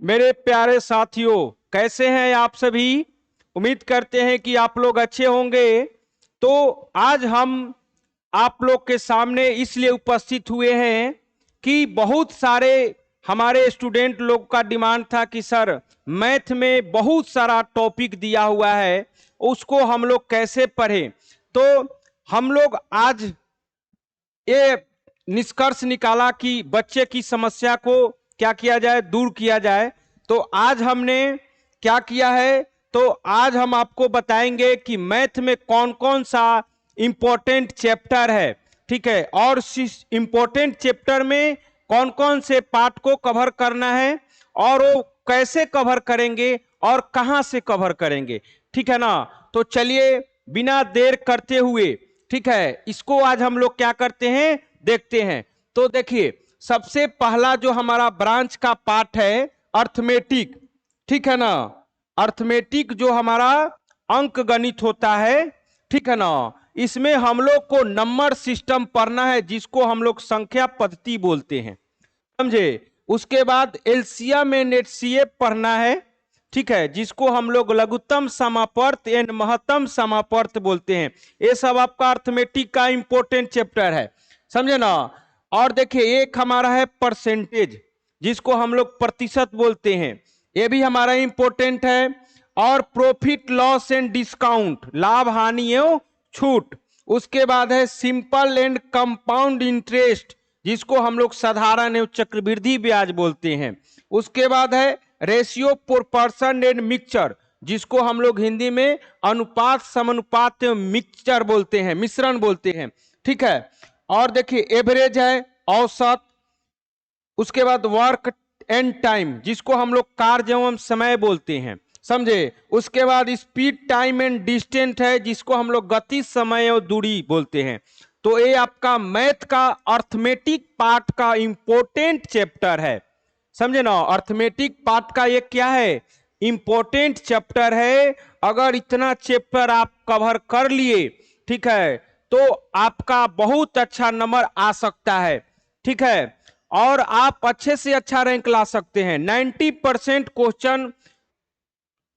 मेरे प्यारे साथियों, कैसे हैं आप सभी। उम्मीद करते हैं कि आप लोग अच्छे होंगे। तो आज हम आप लोग के सामने इसलिए उपस्थित हुए हैं कि बहुत सारे हमारे स्टूडेंट लोग का डिमांड था कि सर, मैथ में बहुत सारा टॉपिक दिया हुआ है, उसको हम लोग कैसे पढ़ें। तो हम लोग आज ये निष्कर्ष निकाला कि बच्चे की समस्या को क्या किया जाए, दूर किया जाए। तो आज हमने क्या किया है, तो आज हम आपको बताएंगे कि मैथ में कौन कौन सा इंपॉर्टेंट चैप्टर है, ठीक है, और इंपॉर्टेंट चैप्टर में कौन कौन से पार्ट को कवर करना है और वो कैसे कवर करेंगे और कहां से कवर करेंगे, ठीक है ना। तो चलिए बिना देर करते हुए, ठीक है, इसको आज हम लोग क्या करते हैं, देखते हैं। तो देखिए, सबसे पहला जो हमारा ब्रांच का पार्ट है अर्थमेटिक, ठीक है ना। अर्थमेटिक जो हमारा अंक गणित होता है, ठीक है ना, इसमें हम लोग को नंबर सिस्टम पढ़ना है जिसको हम लोग संख्या पद्धति बोलते हैं, समझे। उसके बाद एलसीएम एंड एचसीएफ पढ़ना है, ठीक है, जिसको हम लोग लघुत्तम समापर्त एंड महत्तम समापर्त बोलते हैं। ये सब आपका अर्थमेटिक का इंपॉर्टेंट चैप्टर है, समझे ना। और देखिए, एक हमारा है परसेंटेज, जिसको हम लोग प्रतिशत बोलते हैं, ये भी हमारा इंपॉर्टेंट है। और प्रॉफिट लॉस एंड डिस्काउंट, लाभ हानि एवं छूट। उसके बाद है सिंपल एंड कंपाउंड इंटरेस्ट, जिसको हम लोग साधारण एवं चक्रवृद्धि ब्याज बोलते हैं। उसके बाद है रेशियो प्रोपोर्शन एंड मिक्सचर, जिसको हम लोग हिंदी में अनुपात समानुपात मिक्सचर बोलते हैं, मिश्रण बोलते हैं, ठीक है। और देखिए एवरेज है, औसत। उसके बाद वर्क एंड टाइम, जिसको हम लोग कार्य एवं समय बोलते हैं, समझे। उसके बाद स्पीड टाइम एंड डिस्टेंस है, जिसको हम लोग गति समय और दूरी बोलते हैं। तो ये आपका मैथ का अर्थमेटिक पार्ट का इंपॉर्टेंट चैप्टर है, समझे ना। अर्थमेटिक पार्ट का ये क्या है, इंपॉर्टेंट चैप्टर है। अगर इतना चैप्टर आप कवर कर लिए, ठीक है, तो आपका बहुत अच्छा नंबर आ सकता है, ठीक है। और आप अच्छे से अच्छा रैंक ला सकते हैं। 90% क्वेश्चन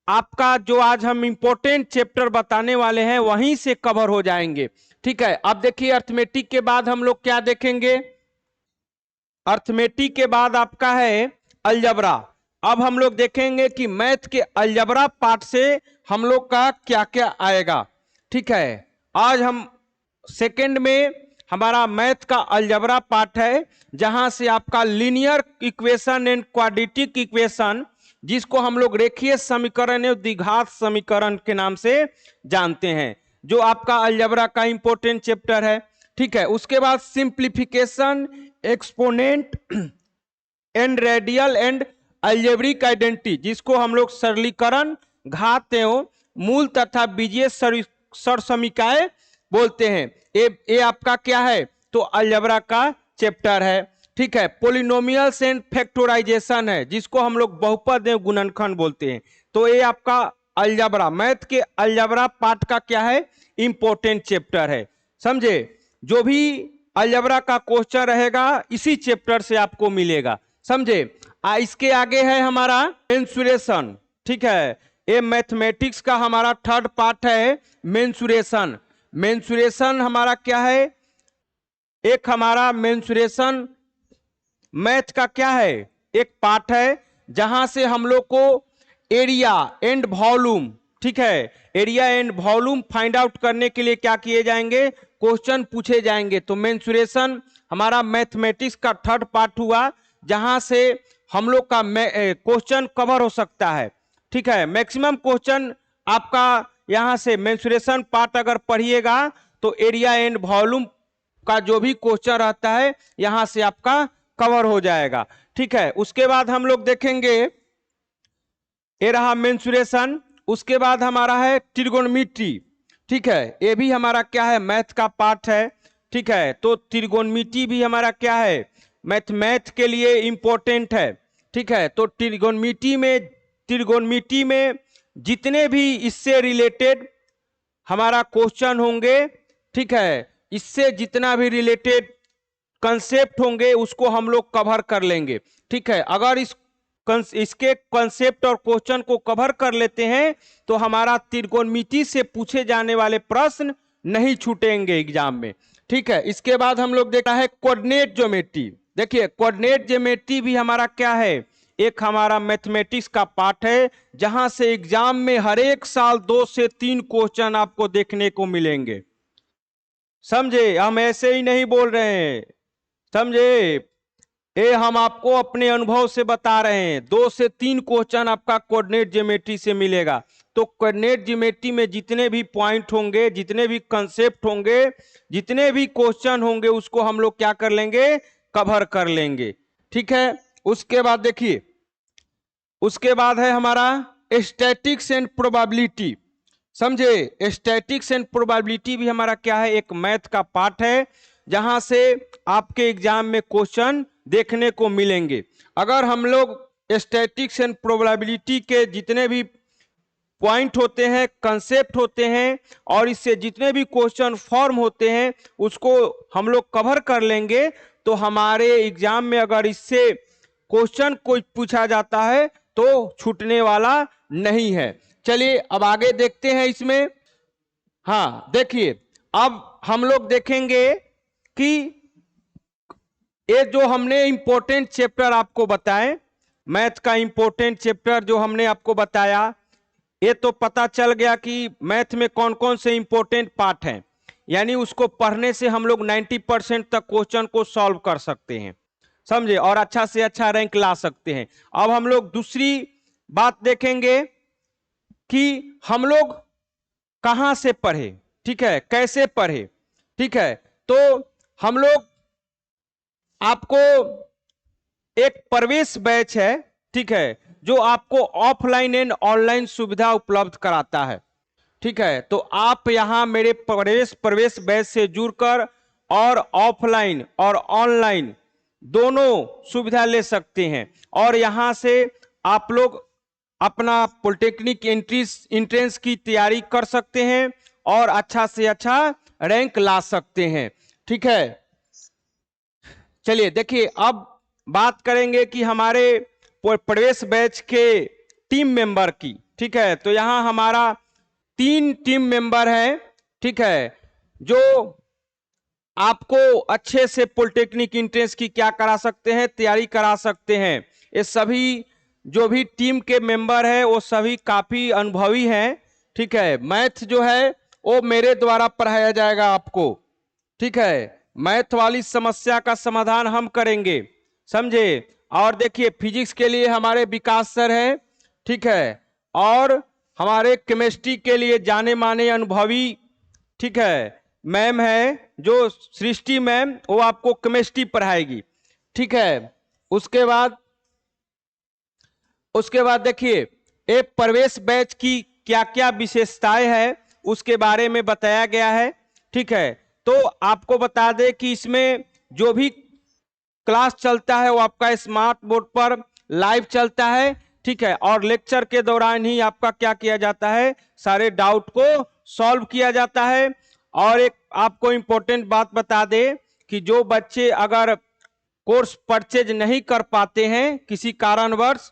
आपका जो आज हम इंपॉर्टेंट चैप्टर बताने वाले हैं वहीं से कवर हो जाएंगे, ठीक है। अब देखिए, अर्थमेटिक के बाद हम लोग क्या देखेंगे, अर्थमेटिक के बाद आपका है अलजबरा। अब हम लोग देखेंगे कि मैथ के अलजबरा पार्ट से हम लोग का क्या क्या आएगा, ठीक है। आज हम सेकंड में हमारा मैथ का अलजबरा पार्ट है, जहां से आपका linear equation and quadratic equation, जिसको हम लोग रेखीय समीकरण एवं द्विघात समीकरण के नाम से जानते हैं, जो आपका अलजबरा का इंपॉर्टेंट चैप्टर है, ठीक है। उसके बाद simplification, exponent and radial and algebraic identity, जिसको हम लोग सरलीकरण, घात एवं मूल तथा बीजीय सरसमीकाएं बोलते हैं। ये आपका क्या है, तो अलजेब्रा का चैप्टर है, ठीक है। पोलिनोमियल्स एंड फैक्टराइजेशन है, जिसको हम लोग बहुपद एवं गुणनखंड बोलते हैं। तो ये आपका अलजेब्रा, मैथ के अलजेब्रा पार्ट का क्या है, इंपॉर्टेंट चैप्टर है, समझे। जो भी अलजेब्रा का क्वेश्चन रहेगा इसी चैप्टर से आपको मिलेगा, समझे। इसके आगे है हमारा मेंसुरेशन, ठीक है। ये मैथमेटिक्स का हमारा थर्ड पार्ट है मेंसुरेशन। मेंसुरेशन हमारा क्या है, एक हमारा मेंसुरेशन मैथ का क्या है, एक पार्ट है, जहां से हम लोग को एरिया एंड वॉल्यूम, ठीक है, area and volume find out करने के लिए क्या किए जाएंगे, क्वेश्चन पूछे जाएंगे। तो मेंसुरेशन हमारा मैथमेटिक्स का थर्ड पार्ट हुआ, जहां से हम लोग का क्वेश्चन कवर हो सकता है, ठीक है। मैक्सिमम क्वेश्चन आपका यहां से मेंसुरेशन पार्ट अगर पढ़िएगा तो एरिया एंड वॉल्यूम का जो भी क्वेश्चन रहता है यहां से आपका कवर हो जाएगा, ठीक है। उसके बाद हम लोग देखेंगे, ये रहा मेंसुरेशन। उसके बाद हमारा है ट्रिगोनोमेट्री, ठीक है, ये भी हमारा क्या है, मैथ का पार्ट है, ठीक है। तो ट्रिगोनोमेट्री भी हमारा क्या है, मैथ के लिए इंपॉर्टेंट है, ठीक है। तो ट्रिगोनोमेट्री में जितने भी इससे रिलेटेड हमारा क्वेश्चन होंगे, ठीक है, इससे जितना भी रिलेटेड कंसेप्ट होंगे उसको हम लोग कवर कर लेंगे, ठीक है। अगर इस इसके कंसेप्ट और क्वेश्चन को कवर कर लेते हैं तो हमारा त्रिकोणमिति से पूछे जाने वाले प्रश्न नहीं छूटेंगे एग्जाम में। ठीक है, इसके बाद हम लोग देखा है कोऑर्डिनेट ज्योमेट्री। देखिए कोऑर्डिनेट ज्योमेट्री भी हमारा क्या है, एक हमारा मैथमेटिक्स का पार्ट है, जहां से एग्जाम में हर एक साल 2 से 3 क्वेश्चन आपको देखने को मिलेंगे। समझे, हम ऐसे ही नहीं बोल रहे हैं, समझे, ये हम आपको अपने अनुभव से बता रहे हैं। 2 से 3 क्वेश्चन आपका कोऑर्डिनेट ज्योमेट्री से मिलेगा। तो कोऑर्डिनेट ज्योमेट्री में जितने भी पॉइंट होंगे, जितने भी कंसेप्ट होंगे, जितने भी क्वेश्चन होंगे, उसको हम लोग क्या कर लेंगे, कवर कर लेंगे। ठीक है, उसके बाद देखिए, उसके बाद है हमारा स्टैटिक्स एंड प्रोबेबिलिटी। समझे, स्टैटिक्स एंड प्रोबेबिलिटी भी हमारा क्या है, एक मैथ का पार्ट है, जहां से आपके एग्जाम में क्वेश्चन देखने को मिलेंगे। अगर हम लोग स्टैटिक्स एंड प्रोबेबिलिटी के जितने भी पॉइंट होते हैं, कंसेप्ट होते हैं, और इससे जितने भी क्वेश्चन फॉर्म होते हैं, उसको हम लोग कवर कर लेंगे, तो हमारे एग्जाम में अगर इससे क्वेश्चन कोई पूछा जाता है तो छूटने वाला नहीं है। चलिए अब आगे देखते हैं इसमें। हाँ देखिए, अब हम लोग देखेंगे कि ये जो हमने इंपॉर्टेंट चैप्टर आपको बताए, मैथ का इंपॉर्टेंट चैप्टर जो हमने आपको बताया, ये तो पता चल गया कि मैथ में कौन कौन से इंपॉर्टेंट पार्ट हैं, यानी उसको पढ़ने से हम लोग 90% तक क्वेश्चन को सॉल्व कर सकते हैं। समझे, और अच्छा से अच्छा रैंक ला सकते हैं। अब हम लोग दूसरी बात देखेंगे कि हम लोग कहां से पढ़े, ठीक है, कैसे पढ़े। ठीक है, तो हम लोग आपको एक प्रवेश बैच है, ठीक है, जो आपको ऑफलाइन एंड ऑनलाइन सुविधा उपलब्ध कराता है। ठीक है, तो आप यहां मेरे प्रवेश बैच से जुड़कर और ऑफलाइन और ऑनलाइन दोनों सुविधा ले सकते हैं, और यहां से आप लोग अपना पॉलिटेक्निक एंट्रेंस की तैयारी कर सकते हैं और अच्छा से अच्छा रैंक ला सकते हैं। ठीक है, चलिए देखिए, अब बात करेंगे कि हमारे प्रवेश बैच के टीम मेंबर की। ठीक है, तो यहां हमारा 3 टीम मेंबर है, ठीक है, जो आपको अच्छे से पॉलिटेक्निक एंट्रेंस की क्या करा सकते हैं, तैयारी करा सकते हैं। ये सभी जो भी टीम के मेंबर है वो सभी काफी अनुभवी हैं। ठीक है, मैथ जो है वो मेरे द्वारा पढ़ाया जाएगा आपको। ठीक है, मैथ वाली समस्या का समाधान हम करेंगे, समझे। और देखिए, फिजिक्स के लिए हमारे विकास सर हैं, ठीक है, और हमारे केमिस्ट्री के लिए जाने माने अनुभवी, ठीक है, मैम है जो सृष्टि मैम, वो आपको केमिस्ट्री पढ़ाएगी। ठीक है, उसके बाद देखिए, एक प्रवेश बैच की क्या क्या विशेषताएं हैं उसके बारे में बताया गया है। ठीक है, तो आपको बता दें कि इसमें जो भी क्लास चलता है वो आपका स्मार्ट बोर्ड पर लाइव चलता है। ठीक है, और लेक्चर के दौरान ही आपका क्या किया जाता है, सारे डाउट को सॉल्व किया जाता है। और एक आपको इंपॉर्टेंट बात बता दें कि जो बच्चे अगर कोर्स परचेज नहीं कर पाते हैं किसी कारणवश,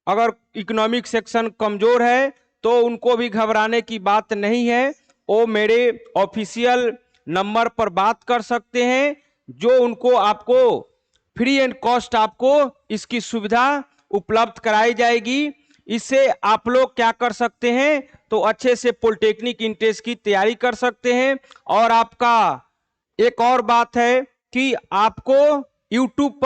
अगर इकोनॉमिक सेक्शन कमजोर है, तो उनको भी घबराने की बात नहीं है। वो मेरे ऑफिशियल नंबर पर बात कर सकते हैं, जो उनको आपको फ्री एंड कॉस्ट आपको इसकी सुविधा उपलब्ध कराई जाएगी। इससे आप लोग क्या कर सकते हैं, तो अच्छे से पॉलिटेक्निक एंट्रेंस की तैयारी कर सकते हैं। और आपका एक और बात है कि आपको यूट्यूब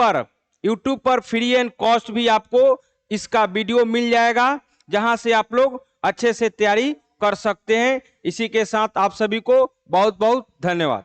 पर फ्री एंड कॉस्ट भी आपको इसका वीडियो मिल जाएगा, जहां से आप लोग अच्छे से तैयारी कर सकते हैं। इसी के साथ आप सभी को बहुत बहुत धन्यवाद।